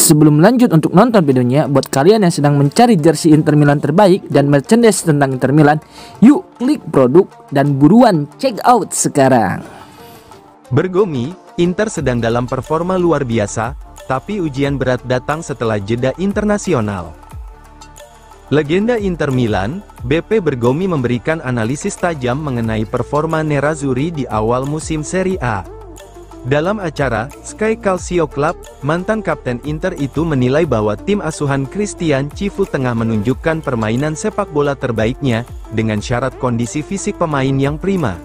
Sebelum lanjut untuk nonton videonya, buat kalian yang sedang mencari jersey Inter Milan terbaik dan merchandise tentang Inter Milan, yuk klik produk dan buruan check out sekarang. Bergomi, Inter sedang dalam performa luar biasa, tapi ujian berat datang setelah jeda internasional. Legenda Inter Milan, BP Bergomi memberikan analisis tajam mengenai performa Nerazzurri di awal musim Serie A. Dalam acara Sky Calcio Club, mantan kapten Inter itu menilai bahwa tim asuhan Christian Cifu tengah menunjukkan permainan sepak bola terbaiknya, dengan syarat kondisi fisik pemain yang prima.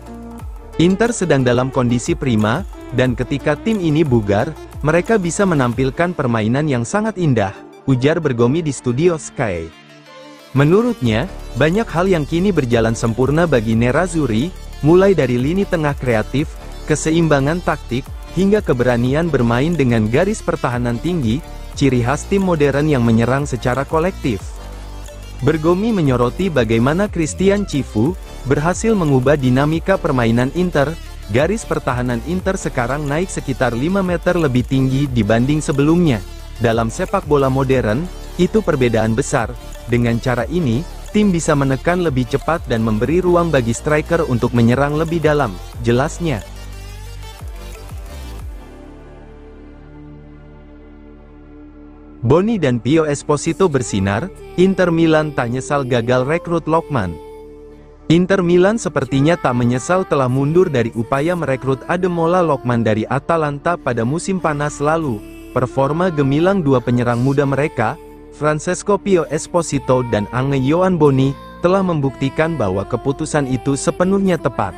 Inter sedang dalam kondisi prima, dan ketika tim ini bugar, mereka bisa menampilkan permainan yang sangat indah, ujar Bergomi di studio Sky. Menurutnya, banyak hal yang kini berjalan sempurna bagi Nerazzurri, mulai dari lini tengah kreatif, keseimbangan taktik, hingga keberanian bermain dengan garis pertahanan tinggi, ciri khas tim modern yang menyerang secara kolektif. Bergomi menyoroti bagaimana Christian Cifu berhasil mengubah dinamika permainan Inter. Garis pertahanan Inter sekarang naik sekitar 5 meter lebih tinggi dibanding sebelumnya. Dalam sepak bola modern, itu perbedaan besar. Dengan cara ini, tim bisa menekan lebih cepat dan memberi ruang bagi striker untuk menyerang lebih dalam, jelasnya. Boni dan Pio Esposito bersinar, Inter Milan tak nyesal gagal rekrut Lookman. Inter Milan sepertinya tak menyesal telah mundur dari upaya merekrut Ademola Lookman dari Atalanta pada musim panas lalu. Performa gemilang dua penyerang muda mereka, Francesco Pio Esposito dan Ange Yohan Boni, telah membuktikan bahwa keputusan itu sepenuhnya tepat.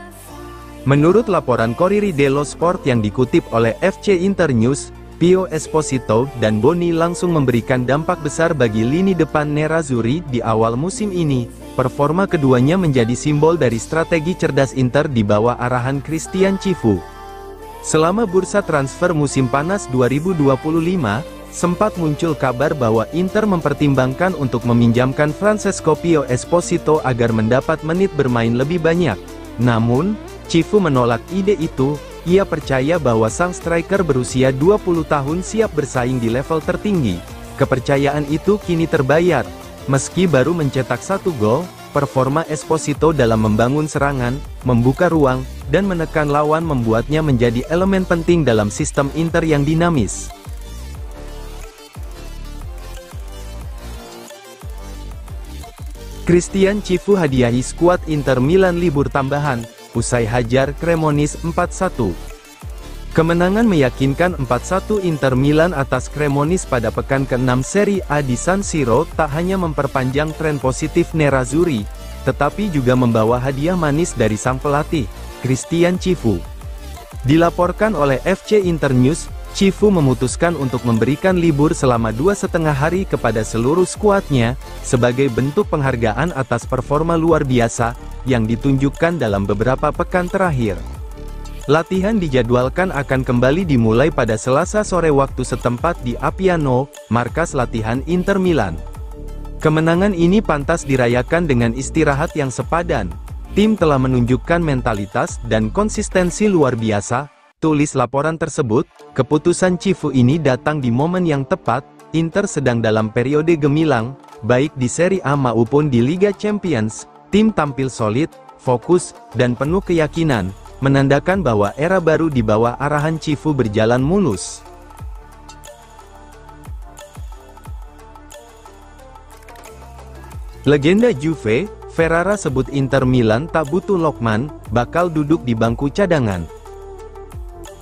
Menurut laporan Corriere dello Sport yang dikutip oleh FC Internews, Pio Esposito dan Boni langsung memberikan dampak besar bagi lini depan Nerazzurri di awal musim ini. Performa keduanya menjadi simbol dari strategi cerdas Inter di bawah arahan Christian Cifu. Selama bursa transfer musim panas 2025, sempat muncul kabar bahwa Inter mempertimbangkan untuk meminjamkan Francesco Pio Esposito agar mendapat menit bermain lebih banyak. Namun, Cifu menolak ide itu. Ia percaya bahwa sang striker berusia 20 tahun siap bersaing di level tertinggi. Kepercayaan itu kini terbayar. Meski baru mencetak 1 gol, performa Esposito dalam membangun serangan, membuka ruang, dan menekan lawan membuatnya menjadi elemen penting dalam sistem Inter yang dinamis. Christian Cifu hadiahi skuad Inter Milan libur tambahan, usai hajar Cremonese 4-1. Kemenangan meyakinkan 4-1 Inter Milan atas Cremonese pada pekan ke-6 Serie A di San Siro tak hanya memperpanjang tren positif Nerazzurri, tetapi juga membawa hadiah manis dari sang pelatih, Christian Cifu. Dilaporkan oleh FC Internews, Cifu memutuskan untuk memberikan libur selama 2,5 hari kepada seluruh skuadnya, sebagai bentuk penghargaan atas performa luar biasa yang ditunjukkan dalam beberapa pekan terakhir. Latihan dijadwalkan akan kembali dimulai pada Selasa sore waktu setempat di Appiano, markas latihan Inter Milan. Kemenangan ini pantas dirayakan dengan istirahat yang sepadan. Tim telah menunjukkan mentalitas dan konsistensi luar biasa, tulis laporan tersebut. Keputusan Cifu ini datang di momen yang tepat. Inter sedang dalam periode gemilang, baik di Serie A maupun di Liga Champions. Tim tampil solid, fokus, dan penuh keyakinan, menandakan bahwa era baru di bawah arahan Cifu berjalan mulus. Legenda Juve, Ferrara sebut Inter Milan tak butuh Lookman, bakal duduk di bangku cadangan.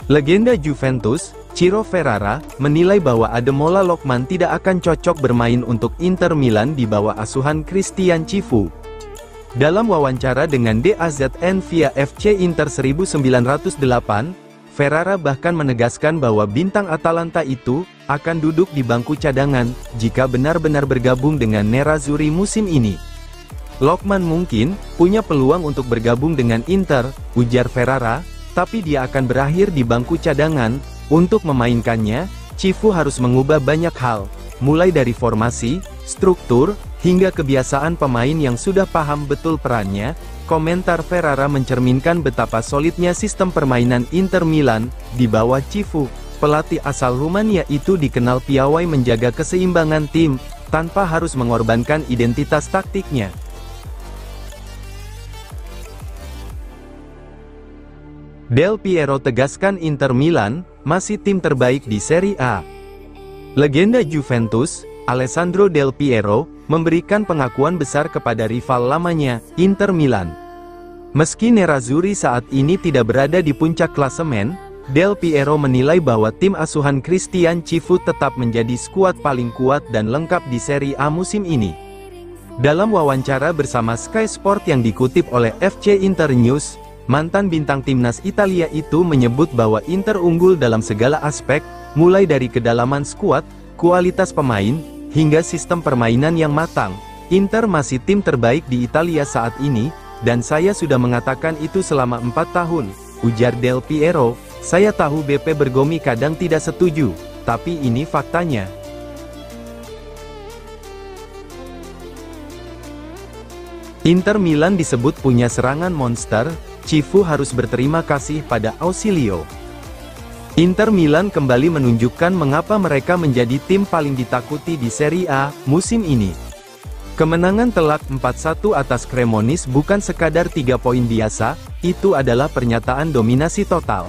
Legenda Juventus, Ciro Ferrara, menilai bahwa Ademola Lookman tidak akan cocok bermain untuk Inter Milan di bawah asuhan Christian Cifu. Dalam wawancara dengan DAZN via FC Inter 1908, Ferrara bahkan menegaskan bahwa bintang Atalanta itu akan duduk di bangku cadangan jika benar-benar bergabung dengan Nerazzurri musim ini. Lookman mungkin punya peluang untuk bergabung dengan Inter, ujar Ferrara, tapi dia akan berakhir di bangku cadangan. Untuk memainkannya, Cifu harus mengubah banyak hal, mulai dari formasi, struktur, hingga kebiasaan pemain yang sudah paham betul perannya. Komentar Ferrara mencerminkan betapa solidnya sistem permainan Inter Milan di bawah Cifu. pelatih asal Rumania itu dikenal piawai menjaga keseimbangan tim, tanpa harus mengorbankan identitas taktiknya. Del Piero tegaskan Inter Milan masih tim terbaik di Serie A. Legenda Juventus, Alessandro Del Piero, memberikan pengakuan besar kepada rival lamanya, Inter Milan. Meski Nerazzurri saat ini tidak berada di puncak klasemen, Del Piero menilai bahwa tim asuhan Christian Cifu tetap menjadi skuad paling kuat dan lengkap di Serie A musim ini. Dalam wawancara bersama Sky Sport yang dikutip oleh FC Internews, mantan bintang timnas Italia itu menyebut bahwa Inter unggul dalam segala aspek, mulai dari kedalaman skuad, kualitas pemain, hingga sistem permainan yang matang. Inter masih tim terbaik di Italia saat ini, dan saya sudah mengatakan itu selama 4 tahun, ujar Del Piero. Saya tahu BP Bergomi kadang tidak setuju, tapi ini faktanya. Inter Milan disebut punya serangan monster, Cifu harus berterima kasih pada Ausilio. Inter Milan kembali menunjukkan mengapa mereka menjadi tim paling ditakuti di Serie A musim ini. Kemenangan telak 4-1 atas Cremonese bukan sekadar 3 poin biasa, itu adalah pernyataan dominasi total.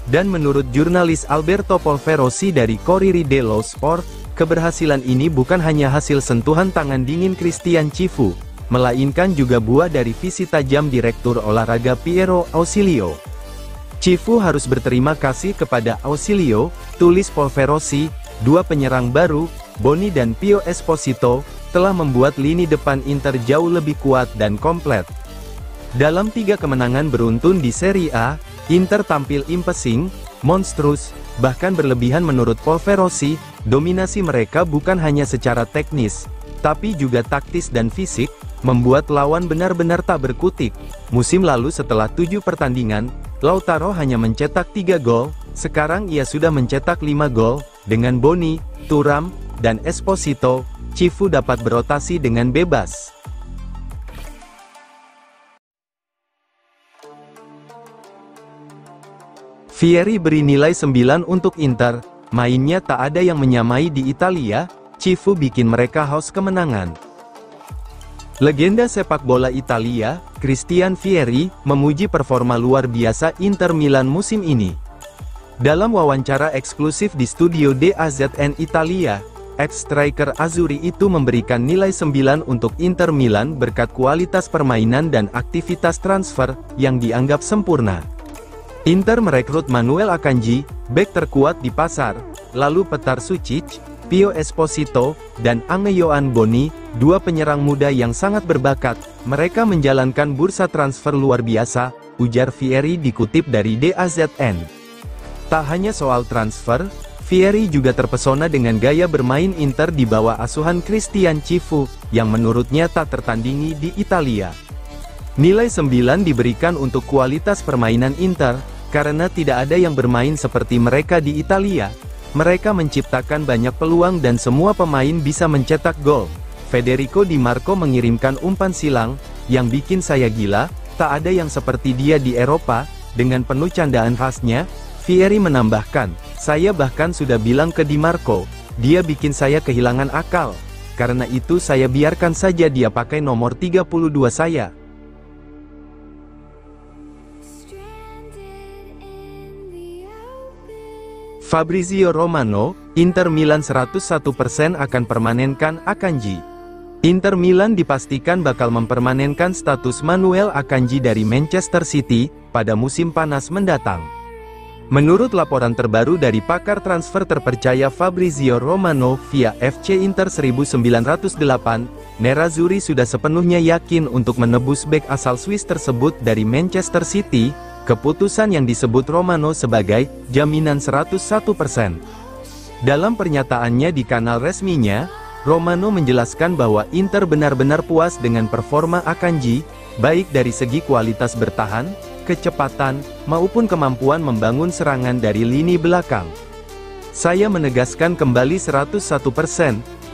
Dan menurut jurnalis Alberto Polverosi dari Corriere dello Sport, keberhasilan ini bukan hanya hasil sentuhan tangan dingin Christian Cifu, melainkan juga buah dari visi tajam Direktur Olahraga Piero Ausilio. Cifu harus berterima kasih kepada Ausilio, tulis Polverosi. 2 penyerang baru, Boni dan Pio Esposito, telah membuat lini depan Inter jauh lebih kuat dan komplit. Dalam 3 kemenangan beruntun di Serie A, Inter tampil imposing, monstrus, bahkan berlebihan menurut Polverosi. Dominasi mereka bukan hanya secara teknis, tapi juga taktis dan fisik, membuat lawan benar-benar tak berkutik. Musim lalu setelah 7 pertandingan, Lautaro hanya mencetak 3 gol, sekarang ia sudah mencetak 5 gol, dengan Boni, Thuram, dan Esposito, Cifu dapat berotasi dengan bebas. Vieri beri nilai 9 untuk Inter, mainnya tak ada yang menyamai di Italia, Cifu bikin mereka haus kemenangan. Legenda sepak bola Italia, Christian Vieri, memuji performa luar biasa Inter Milan musim ini. Dalam wawancara eksklusif di studio DAZN Italia, ex-striker Azzurri itu memberikan nilai 9 untuk Inter Milan berkat kualitas permainan dan aktivitas transfer yang dianggap sempurna. Inter merekrut Manuel Akanji, bek terkuat di pasar, lalu Petar Sucic, Pio Esposito, dan Angeyoan Boni, 2 penyerang muda yang sangat berbakat. Mereka menjalankan bursa transfer luar biasa, ujar Vieri dikutip dari DAZN. Tak hanya soal transfer, Vieri juga terpesona dengan gaya bermain Inter di bawah asuhan Christian Cifu, yang menurutnya tak tertandingi di Italia. Nilai 9 diberikan untuk kualitas permainan Inter, karena tidak ada yang bermain seperti mereka di Italia. Mereka menciptakan banyak peluang dan semua pemain bisa mencetak gol. Federico Di Marco mengirimkan umpan silang, yang bikin saya gila, tak ada yang seperti dia di Eropa, dengan penuh candaan khasnya. Vieri menambahkan, saya bahkan sudah bilang ke Di Marco, dia bikin saya kehilangan akal. Karena itu saya biarkan saja dia pakai nomor 32 saya. Fabrizio Romano, Inter Milan 101% akan permanenkan Akanji. Inter Milan dipastikan bakal mempermanenkan status Manuel Akanji dari Manchester City pada musim panas mendatang. Menurut laporan terbaru dari pakar transfer terpercaya Fabrizio Romano via FC Inter 1908, Nerazzurri sudah sepenuhnya yakin untuk menebus bek asal Swiss tersebut dari Manchester City. Keputusan yang disebut Romano sebagai jaminan 101%. Dalam pernyataannya di kanal resminya, Romano menjelaskan bahwa Inter benar-benar puas dengan performa Akanji, baik dari segi kualitas bertahan, kecepatan, maupun kemampuan membangun serangan dari lini belakang. Saya menegaskan kembali 101%,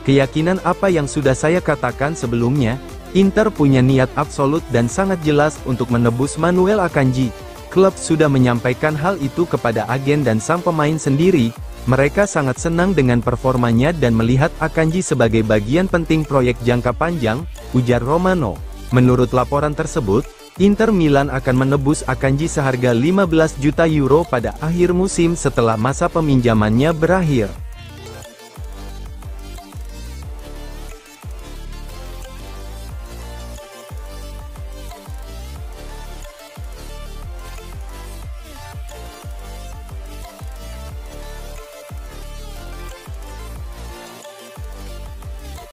keyakinan apa yang sudah saya katakan sebelumnya, Inter punya niat absolut dan sangat jelas untuk menebus Manuel Akanji. klub sudah menyampaikan hal itu kepada agen dan sang pemain sendiri. Mereka sangat senang dengan performanya dan melihat Akanji sebagai bagian penting proyek jangka panjang, ujar Romano. Menurut laporan tersebut, Inter Milan akan menebus Akanji seharga 15 juta euro pada akhir musim setelah masa peminjamannya berakhir.